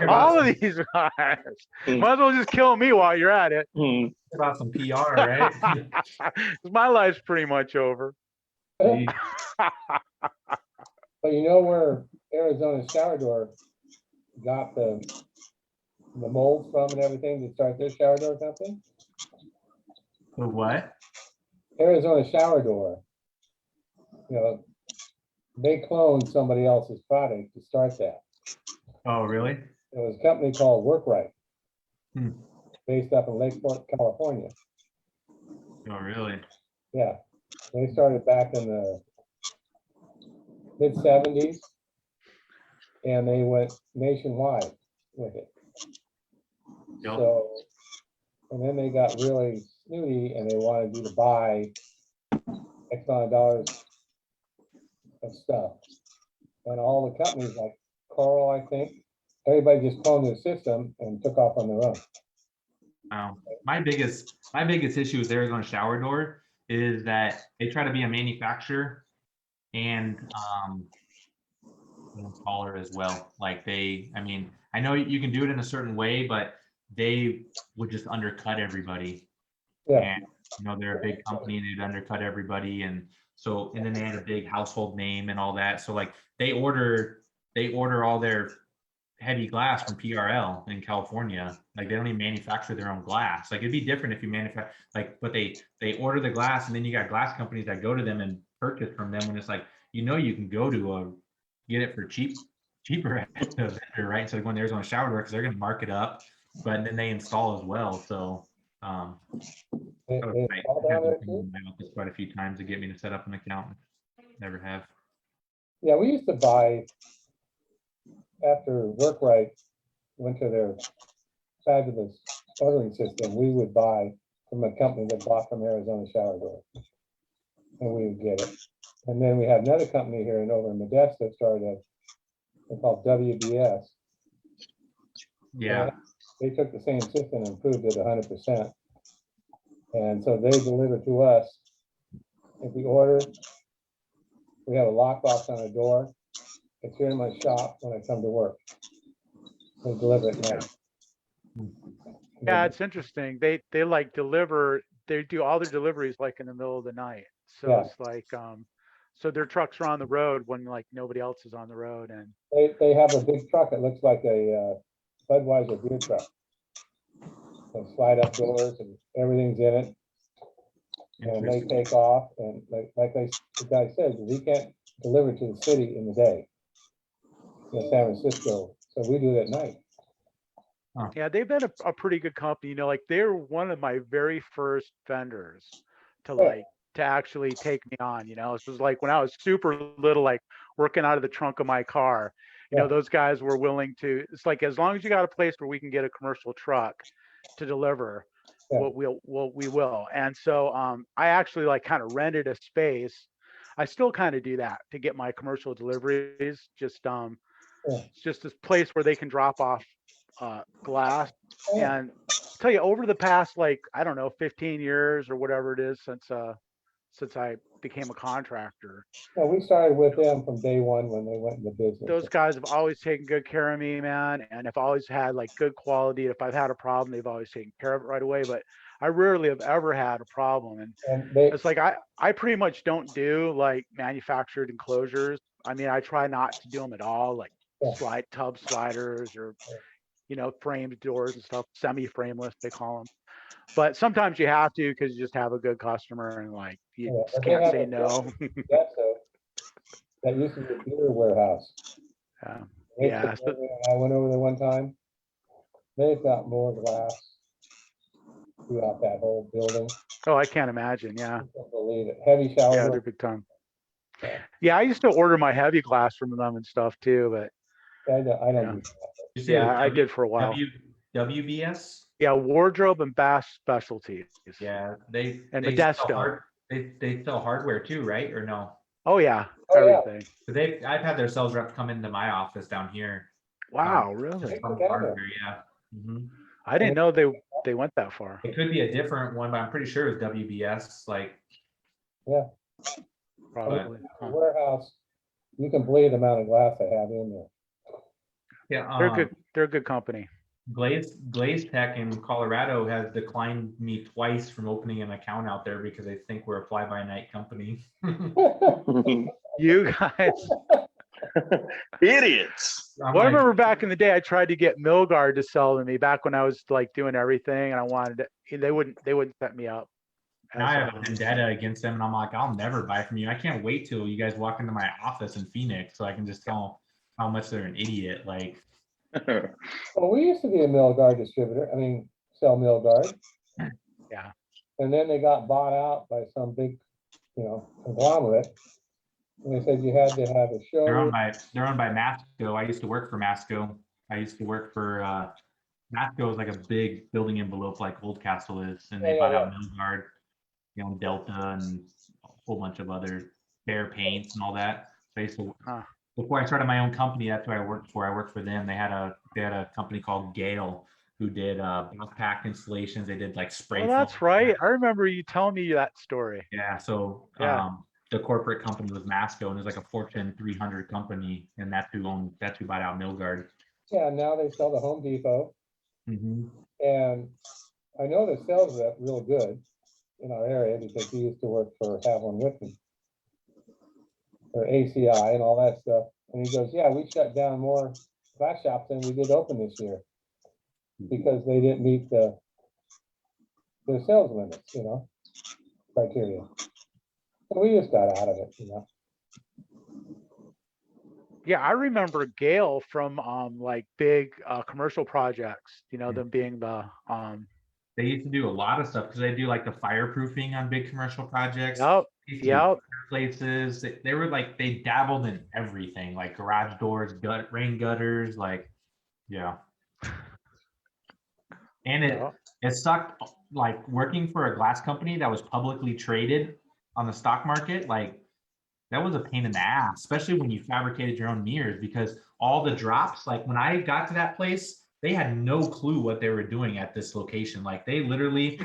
All of these guys. Might as well just kill me while you're at it. Hmm. About some PR, right? 'Cause my life's pretty much over. Gee, But you know where Arizona Shower Door got the molds from and everything to start their shower door company? the what? Arizona Shower Door. You know, they cloned somebody else's product to start that. Oh, really? It was a company called Workrite. Hmm. Based up in Lakeport, California. Oh, really? Yeah, they started back in the mid-70s. And they went nationwide with it. Yep. So, and then they got really snooty and they wanted you to buy X amount of dollars of stuff. And all the companies like Coral, I think, everybody just cloned their system and took off on their own. My biggest issue with Arizona Shower Door is that they try to be a manufacturer and installer as well. Like I mean, I know you can do it in a certain way, but they would just undercut everybody. Yeah, And they're a big company and they'd undercut everybody, and then they had a big household name and all that. So like they order all their heavy glass from PRL in California. Like they don't even manufacture their own glass. Like it'd be different if you manufacture but they order the glass, and then you got glass companies that go to them and purchase from them when it's like, you can go to get it for cheaper at the vendor, right? So when there's on a shower door, because they're going to mark it up, but then they install as well. So they all down there too. my office quite a few times to get me to set up an account. Never have. Yeah, we used to buy, after Workrite went to their fabulous ordering system, we would buy from a company that bought from Arizona Shower Door. And we would get it. And then we had another company here over in Modesto started, they're called WBS. Yeah. They took the same system and improved it 100%. And so they deliver to us. If we order, we have a lockbox on the door. It's here in my shop when I come to work. They deliver it now. Yeah, it's interesting. They like deliver, they do all their deliveries like in the middle of the night. So Yeah. it's like, so their trucks are on the road when like nobody else is on the road. And They have a big truck that looks like a Budweiser beer truck. And slide up doors and everything's in it. And they take off, and the guy says, we can't deliver to the city in the day. In San Francisco, so we do it at night. yeah, they've been a pretty good company, like they're one of my very first vendors to Yeah. like, to actually take me on, This was like when I was super little, like working out of the trunk of my car, Yeah. those guys were willing to, it's like, as long as you got a place where we can get a commercial truck to deliver, Yeah. we will. And so, I actually like kind of rented a space. I still kind of do that to get my commercial deliveries, just, it's just this place where they can drop off glass. Oh, yeah. And I'll tell you, over the past, like, I don't know, 15 years or whatever it is since I became a contractor, Yeah, we started with them from day one when they went into business. those guys have always taken good care of me, man. And have always had like good quality. If I've had a problem, they've always taken care of it right away. But I rarely have ever had a problem. And And they, it's like, I pretty much don't do like manufactured enclosures. I mean, I try not to do them at all, like Yeah. tub sliders or, framed doors and stuff, semi-frameless, they call them. But sometimes you have to, because you just have a good customer and like, you Yeah, just but they can't have say a no. that used to be a beer warehouse. They Yeah. took over, I went over there one time. They've got more glass throughout that whole building. Oh, I can't imagine. Yeah. I can't believe it. Heavy shower. Yeah, door. they're big time. Yeah. Yeah, I used to order my heavy glass from them and stuff too, but I don't Yeah. do that. You say it was yeah, I did for a while. WBS? Yeah, wardrobe and bath specialties. Yeah, And they sell Modesto. they sell hardware too, right? Or no? Oh yeah, Oh, yeah. everything. I've had their sales reps come into my office down here. Wow, Just really? from Okay. hardware, yeah. Mhm. I didn't know they went that far. It could be a different one, but I'm pretty sure it's WBS. Like, Probably. The Huh. warehouse, you can believe the amount of glass they have in there. yeah, They're good. They're a good company. Glaze Tech in Colorado has declined me twice from opening an account out there because they think we're a fly-by-night company. You guys. Idiots. I'm Well, I like, remember back in the day, I tried to get Milgard to sell to me back when I was like doing everything, and I wanted to, they wouldn't set me up. now I as, have a vendetta against them, and I'm like, I'll never buy from you. I can't wait till you guys walk into my office in Phoenix so I can just tell them how much they're an idiot. Like, Well, we used to be a Milgard distributor, I mean, sell Milgard. Yeah. And then they got bought out by some big, conglomerate. And they said you had to have a they're owned show. by Masco. I used to work for Masco. I used to work for Masco is like a big building envelope like Oldcastle is, and they Yeah, bought yeah, out Milgard, Delta, and a whole bunch of other Bear Paints and all that. So I used to Huh. before I started my own company, that's what I worked for. I worked for them. They had a company called Gale who did backpack installations. They did like spray. Oh, that's foam. right. I remember you telling me that story. Yeah. So Yeah. the corporate company was Masco, and it was like a Fortune 300 company, and that's who bought out Milgard. Yeah, now they sell to Home Depot. Mm-hmm. And I know the sales rep real good in our area because he used to work for Havlin Whitman. Or ACI and all that stuff. And he goes, yeah, we shut down more glass shops than we did open this year. Because they didn't meet their sales limits, criteria. So we just got out of it, Yeah, I remember Gale from like big commercial projects, them being the They used to do a lot of stuff because they do like the fireproofing on big commercial projects. Yep. They used to do places. They were like, they dabbled in everything, like garage doors, rain gutters, like, yeah. And it sucked, like working for a glass company that was publicly traded on the stock market. Like that was a pain in the ass, especially when you fabricated your own mirrors, because all the drops, like when I got to that place, they had no clue what they were doing at this location. Like they literally,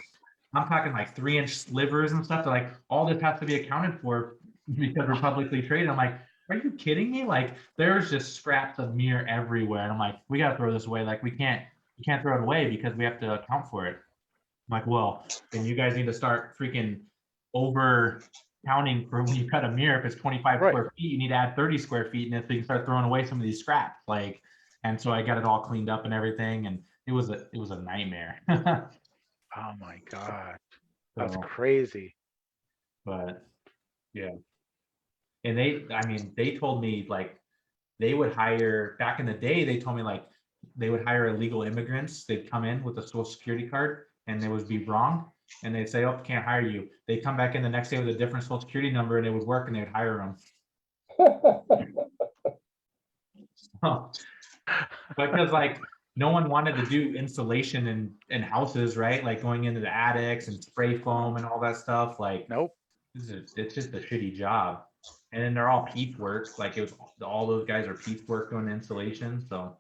I'm talking like 3-inch slivers and stuff. They're like, all this has to be accounted for because we're publicly traded. I'm like, are you kidding me? Like there's just scraps of mirror everywhere. And I'm like, we got to throw this away. Like we can't throw it away because we have to account for it. I'm like, well, then you guys need to start freaking over counting for when you cut a mirror. If it's 25 Right. square feet, you need to add 30 square feet in it so you can start throwing away some of these scraps. Like, and so I got it all cleaned up and everything, and it was a nightmare. oh my God. That's So, crazy. but yeah. And they told me like they would hire, back in the day, they told me like they would hire illegal immigrants. They'd come in with a social security card and they would be wrong. And they'd say, oh, can't hire you. They'd come back in the next day with a different social security number and it would work and they'd hire them. Because like no one wanted to do insulation in houses, right? Like going into the attics and spray foam and all that stuff. Like, Nope. it's just a shitty job. And then they're all piecework. Like it was all those guys are piecework doing insulation. So,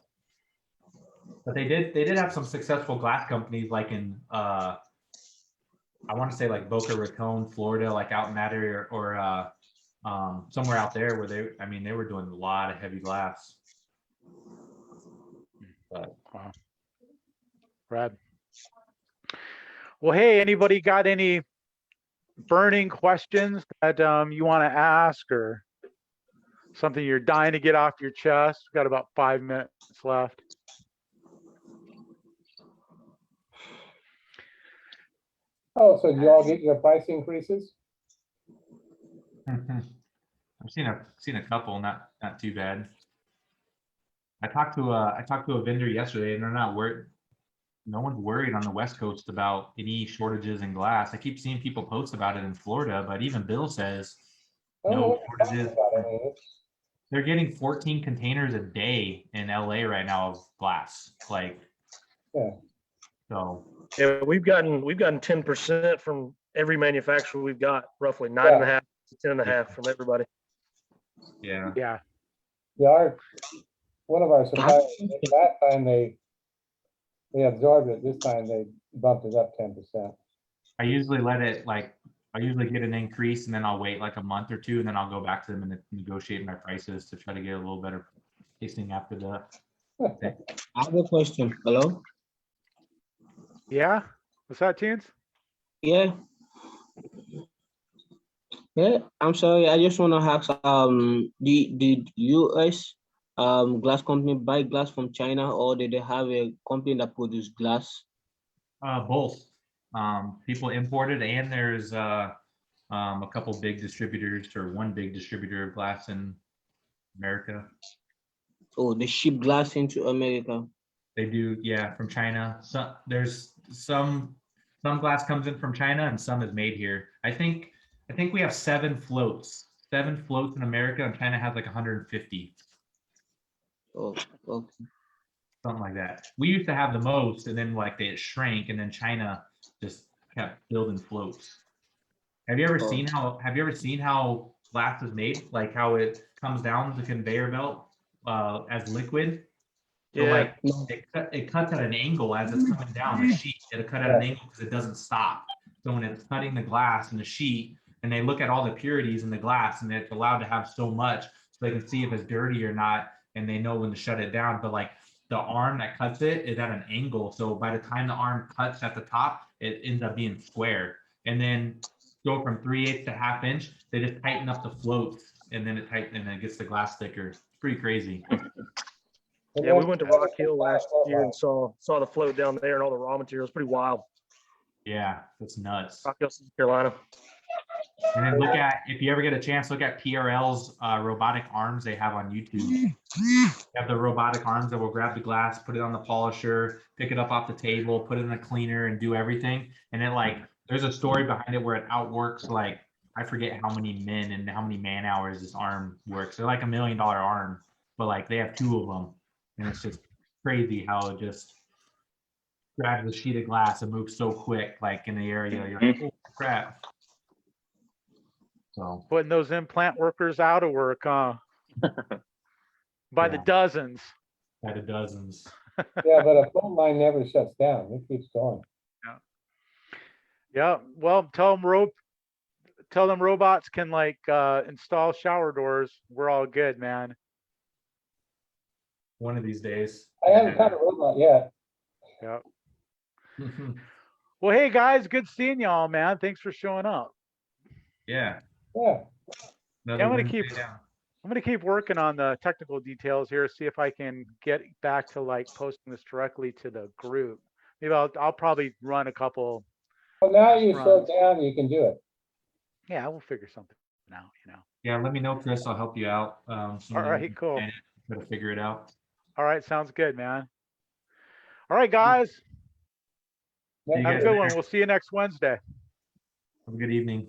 but they did have some successful glass companies like in I want to say like Boca Raton, Florida, like out in that area, or somewhere out there where they were doing a lot of heavy glass. But Wow. Rad. Well, hey, anybody got any burning questions that you want to ask or something you're dying to get off your chest? We've got about 5 minutes left. Oh, so you all get your price increases? I've seen a couple, not too bad. I talked to a vendor yesterday, and they're not worried. No one's worried on the West Coast about any shortages in glass. I keep seeing people post about it in Florida, but even Bill says I don't know no what you're talking shortages. about. I mean, They're getting 14 containers a day in LA right now of glass. Like, Yeah. So Yeah, we've gotten 10% from every manufacturer we've got, roughly 9.5, 10.5 from everybody. yeah. Yeah. Yeah, one of our suppliers, last time they absorbed it, this time they bumped it up 10%. I usually get an increase and then I'll wait like a month or two and then I'll go back to them and negotiate my prices to try to get a little better tasting after that. I have a question. Hello? Yeah, what's that, Teens? Yeah. Yeah, I'm sorry. I just want to ask, did US glass company buy glass from China, or did they have a company that produce glass? Both. People imported, and there's a couple big distributors, or one big distributor of glass in America. Oh, they ship glass into America. They do, yeah, from China. So there's some glass comes in from China and some is made here. I think we have 7 floats. 7 floats in America, and China has like 150, Oh, okay. something like that. We used to have the most, and then like they shrank, and then China just kept building floats. Have you ever seen how glass is made? Like how it comes down the conveyor belt as liquid? So Yeah. like it cuts at an angle as it's coming down the sheet. It'll cut at an angle because it doesn't stop. So when it's cutting the glass and the sheet, and they look at all the purities in the glass, and it's allowed to have so much, so they can see if it's dirty or not, and they know when to shut it down. But like the arm that cuts it is at an angle, so by the time the arm cuts at the top, it ends up being square. And then go from 3/8 to 1/2 inch. They just tighten up the floats, and then it gets the glass thicker. It's pretty crazy. And Yeah, we then- went to Rock Hill last year and saw the float down there and all the raw materials. Pretty wild. Yeah, that's nuts. Rock Hill, South Carolina. And then look at, if you ever get a chance, look at PRL's robotic arms they have on YouTube. They have the robotic arms that will grab the glass, put it on the polisher, pick it up off the table, put it in a cleaner, and do everything. And then like, there's a story behind it where it outworks like, I forget how many men and how many man hours this arm works. They're like $1 million arm, but like they have 2 of them. And it's just crazy how it just grabs the sheet of glass and moves so quick, like in the area. You're like, oh crap. So Putting those implant workers out of work, huh? By the Yeah. dozens. by the dozens. Yeah, but a phone line never shuts down. It keeps going. Yeah, well, tell them robots can like install shower doors. We're all good, man. One of these days. I haven't found a robot yet. Yeah. Well, hey guys, good seeing y'all, man. Thanks for showing up. Yeah. Yeah, another I'm gonna Wednesday keep- down. I'm gonna keep working on the technical details here, see if I can get back to like posting this directly to the group. Maybe I'll probably run a couple. well, now you slowed Runs. down, you can do it. Yeah, we'll figure something out, Yeah, let me know, Chris. I'll help you out. All soon and right, cool. try to figure it out. All right, sounds good, man. All right, guys, See you have a guys good later. one. We'll see you next Wednesday. Have a good evening.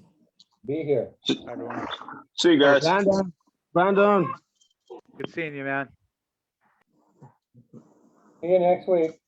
Be here. Everyone, See you guys. Brandon. good seeing you, man. See you next week.